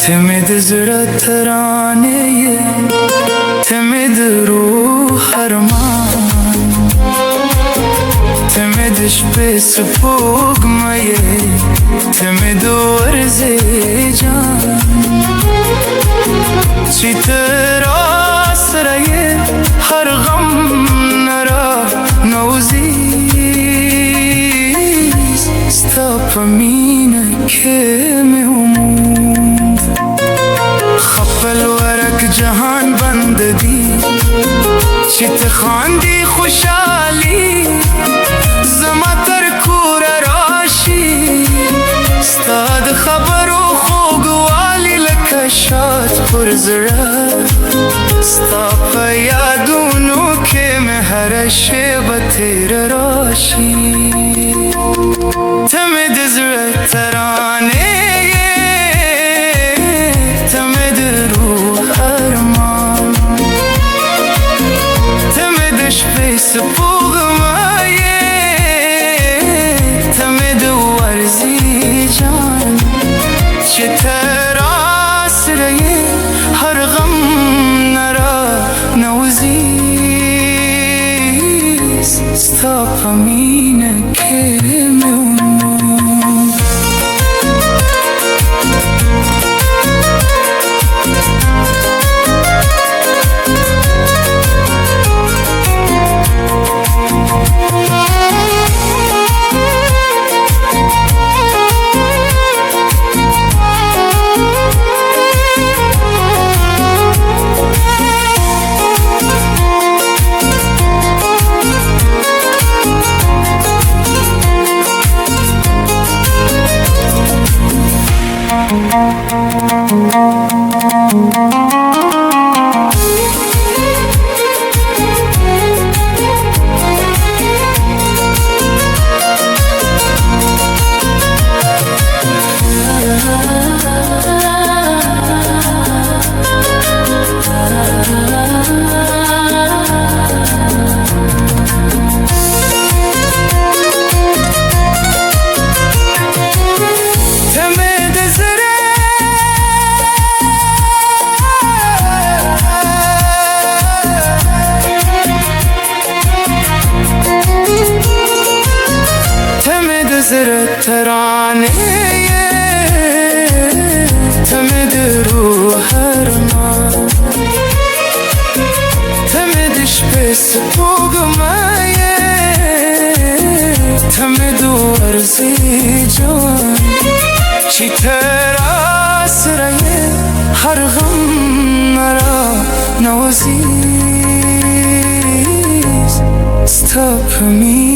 تمد زړه ترانه یې تمد روح ارمان تمد شپې سپوږمۍ یې تمد ورځې جان چې ته راسره یې هر غم نه رانوځي ستا په مینه کې مې وموند خپل ورک جهان بند دی چې ته خاندي خوشحالي زما تر کوره راشي ستا د خبرو خوږوالی لکه شات پر زړه ستا په یادونو کې مې هره شیبه تېره راشي ته مې د زړه ترانې سپوږمۍ ته مې د ورځې جان چې ته راسره یې هر غم نه رانوځي ستا په مینه کې مې وموند زړه ترانې ته مې د روح ارمان ته مې د شپې سپوږمۍ ته مې د ورځې جان چې ته راسره یې هر غم نه رانوځي ستا په مینه